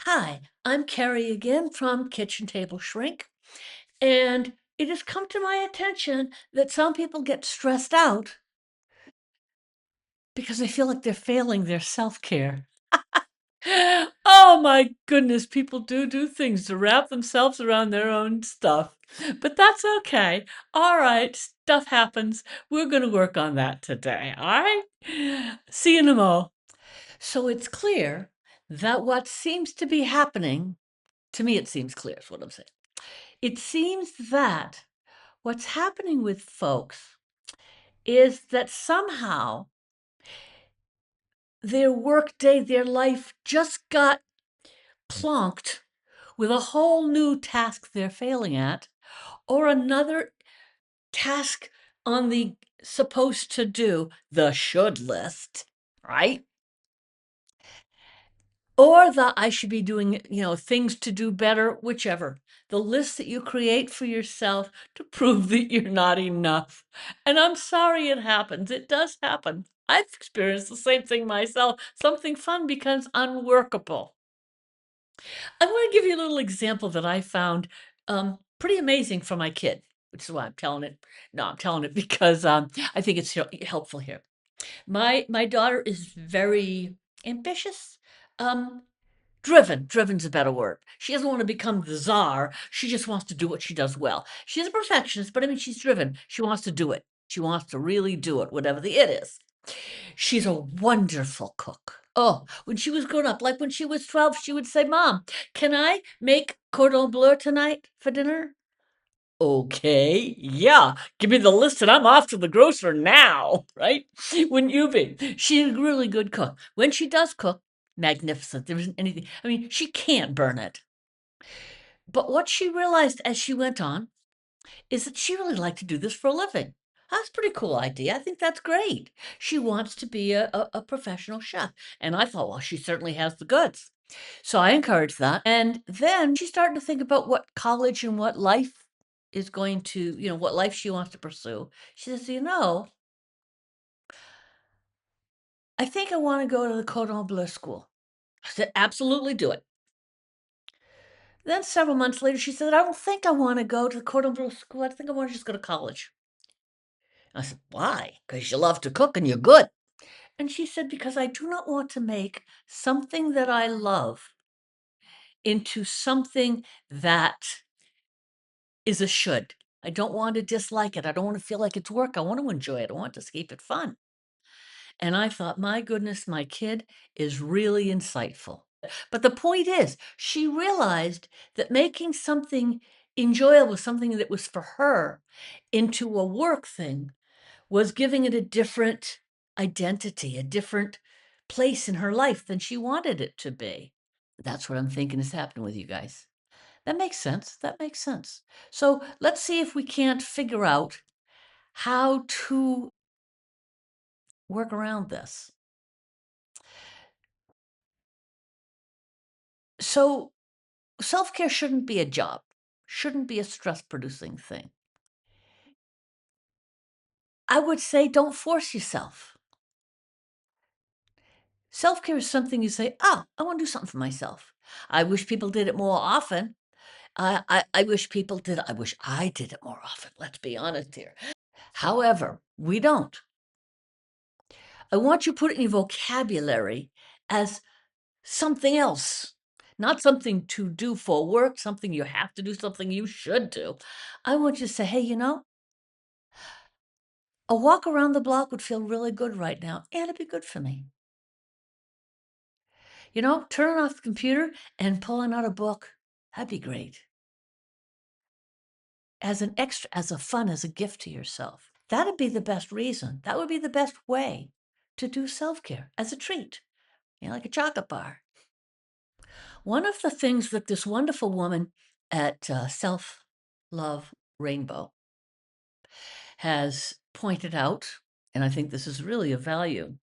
Hi, I'm Carrie again from Kitchen Table Shrink, and it has come to my attention that some people get stressed out because they feel like they're failing their self-care. Oh my goodness, people do things to wrap themselves around their own stuff. But that's okay. All right, stuff happens. We're going to work on that today. All right? See you in a mo. So it's clear that what seems to be happening, to me, it seems clear, is what I'm saying. It seems that what's happening with folks is that somehow their workday, their life just got plonked with a whole new task they're failing at, or another task on the supposed to do, the should list, right? Or the I should be doing, things to do better, whichever. The list that you create for yourself to prove that you're not enough. And I'm sorry it happens. It does happen. I've experienced the same thing myself. Something fun becomes unworkable. I want to give you a little example that I found pretty amazing for my kid, which is why I'm telling it. No, I'm telling it because I think it's helpful here. My daughter is very ambitious. Um, driven's a better word. She doesn't want to become the czar. She just wants to do what she does well. She's a perfectionist, but I mean, she's driven. She wants to do it. She wants to really do it, whatever the it is. She's a wonderful cook. Oh, when she was grown up, like when she was 12, she would say, Mom, can I make cordon bleu tonight for dinner? Okay, yeah, give me the list and I'm off to the grocer now, right? Wouldn't you be? She's a really good cook. When she does cook, magnificent. There isn't anything, I mean, she can't burn it. But what she realized as she went on is that she really liked to do this for a living. That's a pretty cool idea. I think that's great. She wants to be a professional chef. And I thought, well, she certainly has the goods. So I encouraged that. And then she started to think about what college and what life is going to, what life she wants to pursue. She says, I think I want to go to the Cordon Bleu school. I said, absolutely do it. Then several months later, she said, I don't think I want to go to the Cordon Bleu school. I think I want to just go to college. I said, why? Because you love to cook and you're good. And she said, because I do not want to make something that I love into something that is a should. I don't want to dislike it. I don't want to feel like it's work. I want to enjoy it. I want to keep it fun. And I thought, my goodness, my kid is really insightful. But the point is, she realized that making something enjoyable, something that was for her, into a work thing was giving it a different identity, a different place in her life than she wanted it to be. That's what I'm thinking is happening with you guys. That makes sense. That makes sense. So let's see if we can't figure out how to work around this. So self-care shouldn't be a job, shouldn't be a stress-producing thing. I would say don't force yourself. Self-care is something you say, oh, I want to do something for myself. I wish people did it more often. I wish people did. I wish I did it more often. Let's be honest here. However, we don't. I want you to put it in your vocabulary as something else, not something to do for work, something you have to do, something you should do. I want you to say, hey, a walk around the block would feel really good right now, and it'd be good for me. Turning off the computer and pulling out a book, that'd be great. As an extra, as a fun, as a gift to yourself. That'd be the best reason. That would be the best way to do self-care as a treat, like a chocolate bar. One of the things that this wonderful woman at Self Love Rainbow has pointed out, and I think this is really of value,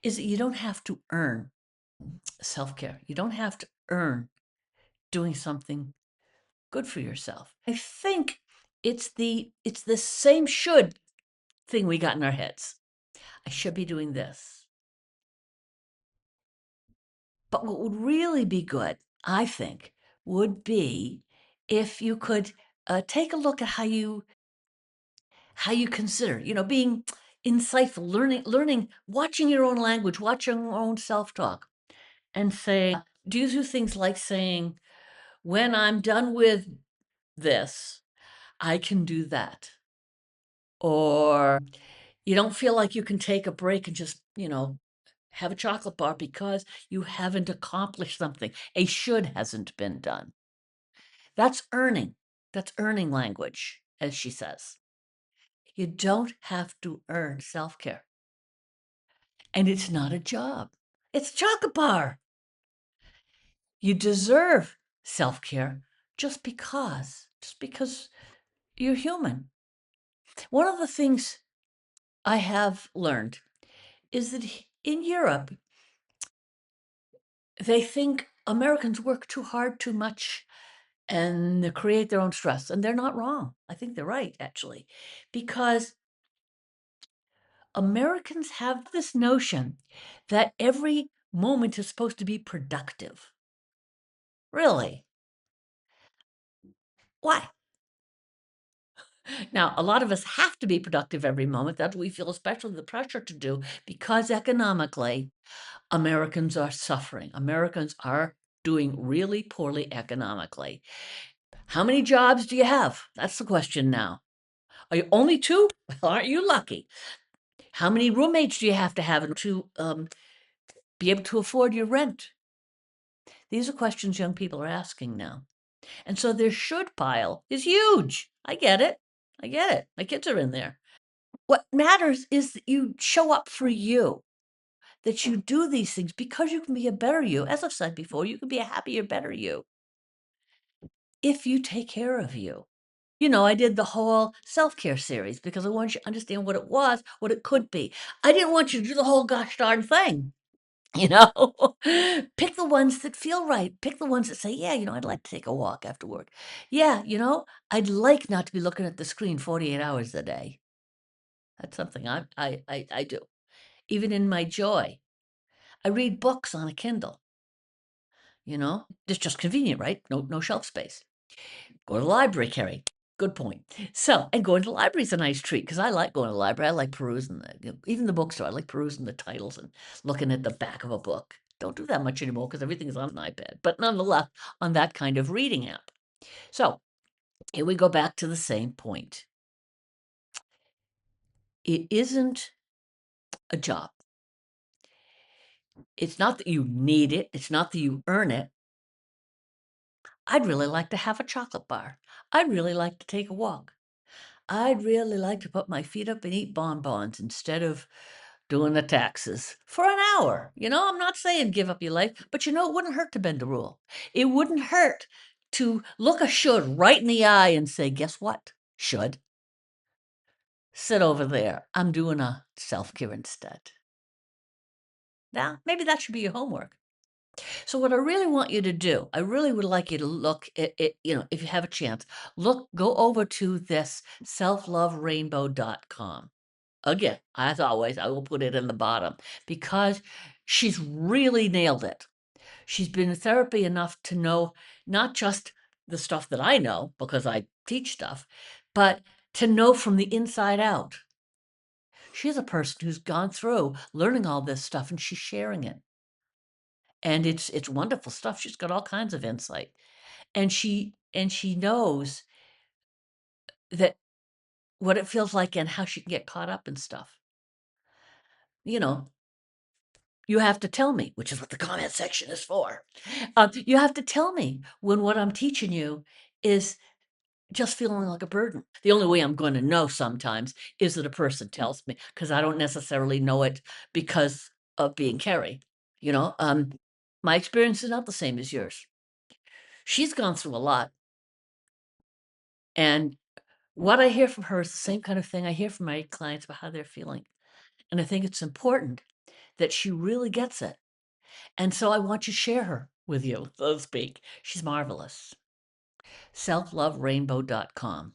is that you don't have to earn self-care. You don't have to earn doing something good for yourself. I think it's the same should thing we got in our heads. I should be doing this. But what would really be good, I think, would be if you could take a look at how you consider, being insightful, learning, watching your own language, watching your own self-talk, and say, do you do things like saying, when I'm done with this, I can do that. Or you don't feel like you can take a break and just, have a chocolate bar because you haven't accomplished something. A should hasn't been done. That's earning. That's earning language, as she says. You don't have to earn self care. And it's not a job, it's a chocolate bar. You deserve self care just because you're human. One of the things I have learned is that in Europe, they think Americans work too hard, too much, and they create their own stress. And they're not wrong. I think they're right, actually, because Americans have this notion that every moment is supposed to be productive. Really? Why? Now, a lot of us have to be productive every moment. That's what we feel, especially the pressure to do, because economically, Americans are suffering. Americans are doing really poorly economically. How many jobs do you have? That's the question now. Are you only two? Well, aren't you lucky? How many roommates do you have to be able to afford your rent? These are questions young people are asking now. And so their should pile is huge. I get it. I get it. My kids are in there. What matters is that you show up for you, that you do these things because you can be a better you. As I've said before, you can be a happier, better you if you take care of you. I did the whole self-care series because I want you to understand what it was, what it could be. I didn't want you to do the whole gosh darn thing. You know, pick the ones that feel right. Pick the ones that say, yeah, I'd like to take a walk after work. Yeah, I'd like not to be looking at the screen 48 hours a day. That's something I do. Even in my joy, I read books on a Kindle. It's just convenient, right? No shelf space. Go to the library, Carrie. Good point. So, and going to the library is a nice treat because I like going to the library. I like perusing even the bookstore. I like perusing the titles and looking at the back of a book. Don't do that much anymore because everything is on an iPad, but nonetheless, on that kind of reading app. So, here we go back to the same point. It isn't a job. It's not that you need it. It's not that you earn it. I'd really like to have a chocolate bar. I'd really like to take a walk. I'd really like to put my feet up and eat bonbons instead of doing the taxes for an hour. I'm not saying give up your life, but it wouldn't hurt to bend the rule. It wouldn't hurt to look a should right in the eye and say, guess what? Should. Sit over there. I'm doing a self-care instead. Now, maybe that should be your homework. So what I really want you to do, I really would like you to look at it, if you have a chance, go over to this selfloverainbow.com. Again, as always, I will put it in the bottom because she's really nailed it. She's been in therapy enough to know not just the stuff that I know because I teach stuff, but to know from the inside out. She's a person who's gone through learning all this stuff and she's sharing it. And it's wonderful stuff. She's got all kinds of insight. And she knows that what it feels like and how she can get caught up in stuff. You have to tell me, which is what the comment section is for. You have to tell me when what I'm teaching you is just feeling like a burden. The only way I'm going to know sometimes is that a person tells me because I don't necessarily know it because of being Carrie. My experience is not the same as yours. She's gone through a lot. And what I hear from her is the same kind of thing I hear from my clients about how they're feeling. And I think it's important that she really gets it. And so I want to share her with you, so to speak. She's marvelous. Selfloverainbow.com.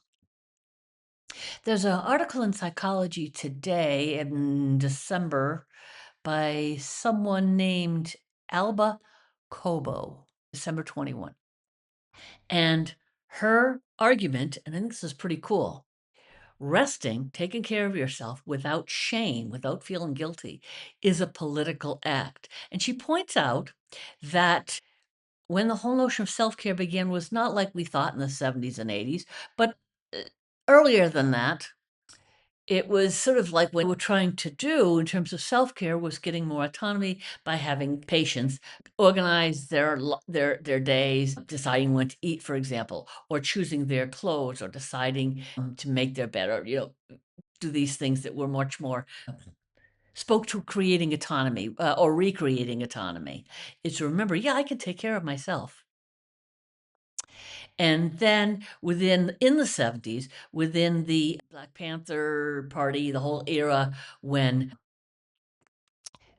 There's an article in Psychology Today in December by someone named Alba Kobo, December 21. And her argument, and I think this is pretty cool, resting, taking care of yourself without shame, without feeling guilty, is a political act. And she points out that when the whole notion of self-care began was not like we thought in the 70s and 80s, but earlier than that. It was sort of like what we're trying to do in terms of self-care was getting more autonomy by having patients organize their days, deciding when to eat, for example, or choosing their clothes, or deciding to make their bed, or do these things that were much more spoke to creating autonomy, or recreating autonomy. Is to remember, yeah, I can take care of myself. And then in the 70s, within the Black Panther Party, the whole era when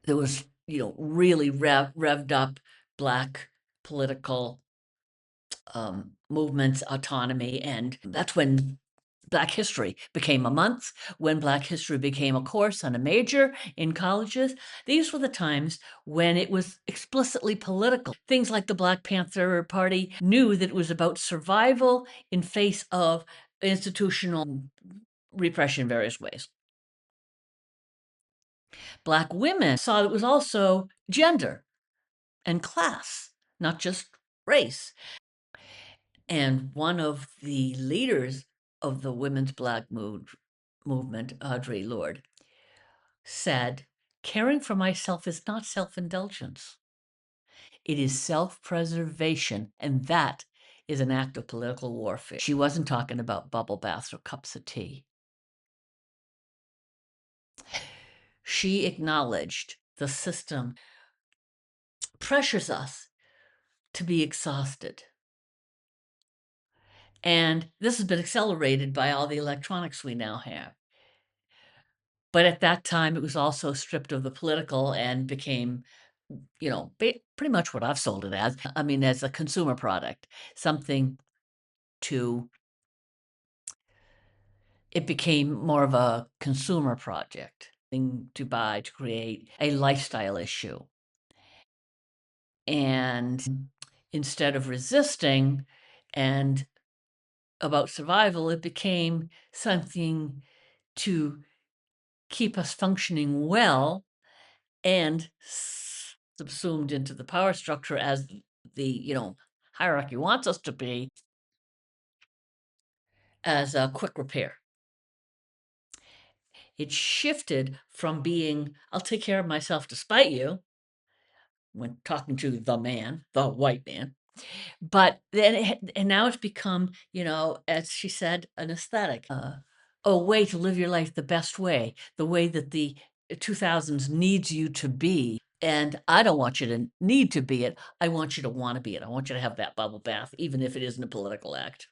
there was, really revved up Black political movements, autonomy, and that's when Black History became a month, when Black History became a course and a major in colleges. These were the times when it was explicitly political. Things like the Black Panther Party knew that it was about survival in face of institutional repression in various ways. Black women saw it was also gender and class, not just race. And one of the leaders of the women's Black movement, Audre Lorde, said, caring for myself is not self-indulgence. It is self-preservation, and that is an act of political warfare. She wasn't talking about bubble baths or cups of tea. She acknowledged the system pressures us to be exhausted. And this has been accelerated by all the electronics we now have. But at that time, it was also stripped of the political and became, pretty much what I've sold it as. I mean, as a consumer product, something to, it became more of a consumer project, thing to buy to create a lifestyle issue. And instead of resisting and about survival, it became something to keep us functioning well and subsumed into the power structure as the hierarchy wants us to be, as a quick repair. It shifted from being, I'll take care of myself despite you, when talking to the man, the white man, but then and now it's become, as she said, an aesthetic, a way to live your life the best way, the way that the 2000s needs you to be. And I don't want you to need to be it. I want you to want to be it. I want you to have that bubble bath, even if it isn't a political act.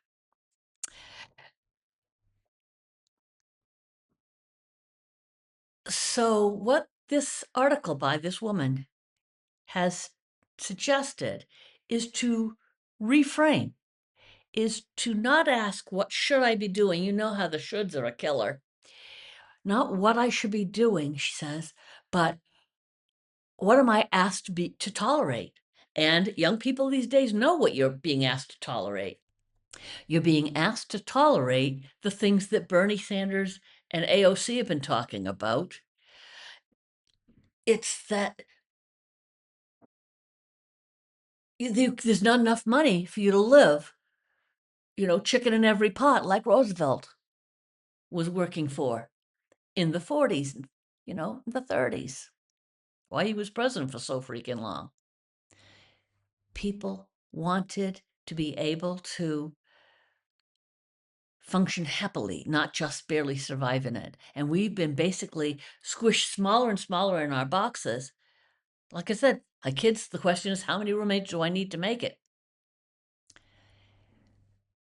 So, what this article by this woman has suggested is to reframe, is to not ask, what should I be doing? You know how the shoulds are a killer. Not what I should be doing, she says, but what am I asked to tolerate? And young people these days know what you're being asked to tolerate. You're being asked to tolerate the things that Bernie Sanders and AOC have been talking about. It's that there's not enough money for you to live, chicken in every pot, like Roosevelt was working for in the 40s, the 30s. Why he was president for so freaking long. People wanted to be able to function happily, not just barely survive in it. And we've been basically squished smaller and smaller in our boxes. Like I said, my kids, the question is, how many roommates do I need to make it?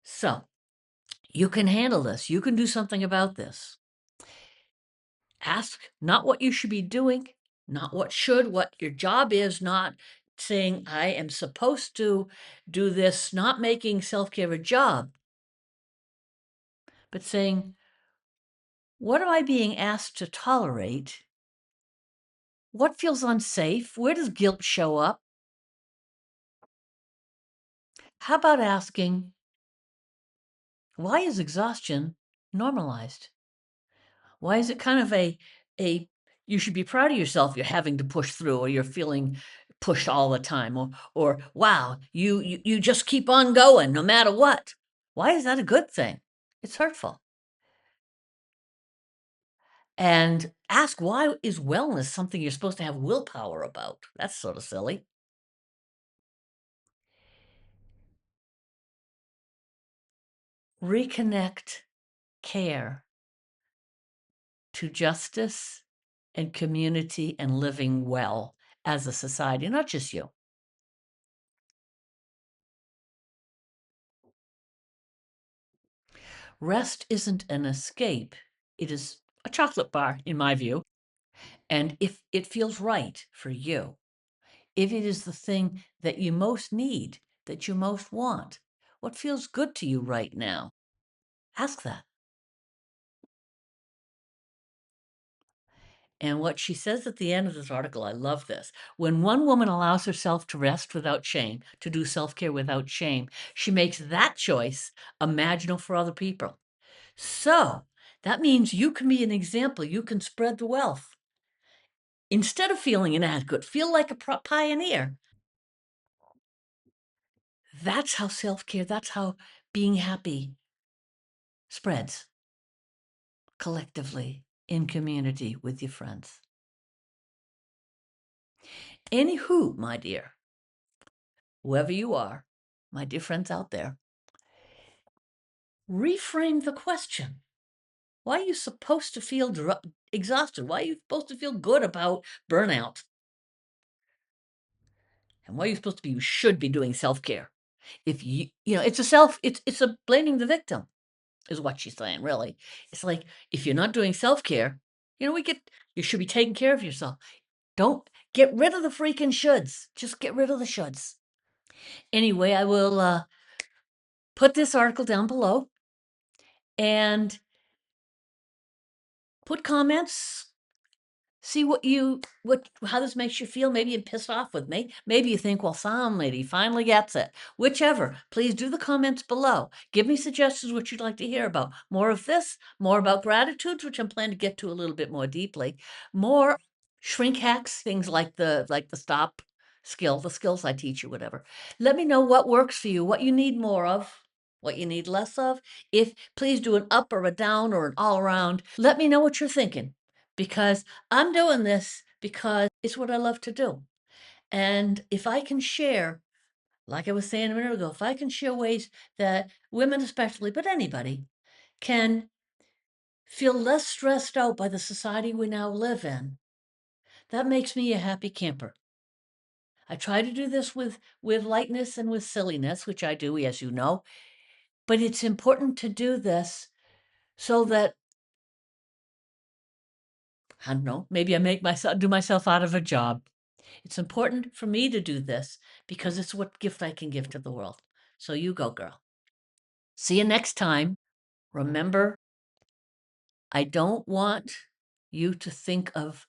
So you can handle this. You can do something about this. Ask not what you should be doing, not what your job is, not saying, I am supposed to do this, not making self-care a job, but saying, what am I being asked to tolerate? What feels unsafe? Where does guilt show up? How about asking, why is exhaustion normalized? Why is it kind of a you should be proud of yourself, you're having to push through, or you're feeling pushed all the time, or wow, you just keep on going no matter what. Why is that a good thing? It's hurtful. And ask, why is wellness something you're supposed to have willpower about? That's sort of silly. Reconnect care to justice and community and living well as a society, not just you. Rest isn't an escape, it is a chocolate bar, in my view. And if it feels right for you, if it is the thing that you most need, that you most want, what feels good to you right now? Ask that. And what she says at the end of this article, I love this. When one woman allows herself to rest without shame, to do self care without shame, she makes that choice imaginable for other people. So that means you can be an example, you can spread the wealth. Instead of feeling inadequate, feel like a pioneer. That's how self care, that's how being happy spreads collectively in community with your friends. Anywho, my dear, whoever you are, my dear friends out there, reframe the question. Why are you supposed to feel exhausted? Why are you supposed to feel good about burnout? And why are you supposed to be, you should be doing self-care? If it's a blaming the victim is what she's saying, really. It's like, if you're not doing self-care, you should be taking care of yourself. Don't get rid of the freaking shoulds. Just get rid of the shoulds. Anyway, I will put this article down below and put comments. See how this makes you feel. Maybe you're pissed off with me. Maybe you think, well, some lady finally gets it. Whichever, please do the comments below. Give me suggestions what you'd like to hear about. More of this, more about gratitudes, which I'm planning to get to a little bit more deeply. More shrink hacks, things like the stop skill, the skills I teach you, whatever. Let me know what works for you, what you need more of, what you need less of. If please do an up or a down or an all around. Let me know what you're thinking, because I'm doing this because it's what I love to do. And if I can share, like I was saying a minute ago, if I can share ways that women especially, but anybody, can feel less stressed out by the society we now live in, that makes me a happy camper. I try to do this with lightness and with silliness, which I do, as you know, but it's important to do this so that, I don't know, maybe I do myself out of a job. It's important for me to do this because it's what gift I can give to the world. So you go, girl. See you next time. Remember, I don't want you to think of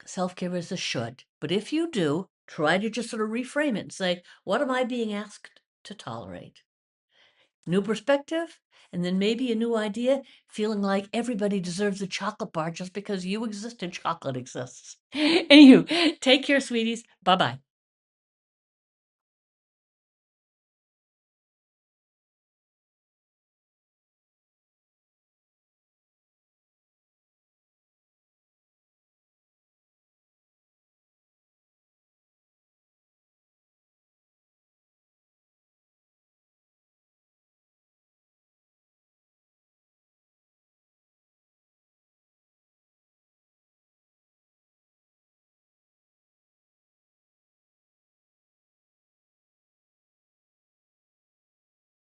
self-care as a should, but if you do, try to just sort of reframe it and say, what am I being asked to tolerate? New perspective, and then maybe a new idea, feeling like everybody deserves a chocolate bar just because you exist and chocolate exists. Anywho, take care, sweeties. Bye-bye.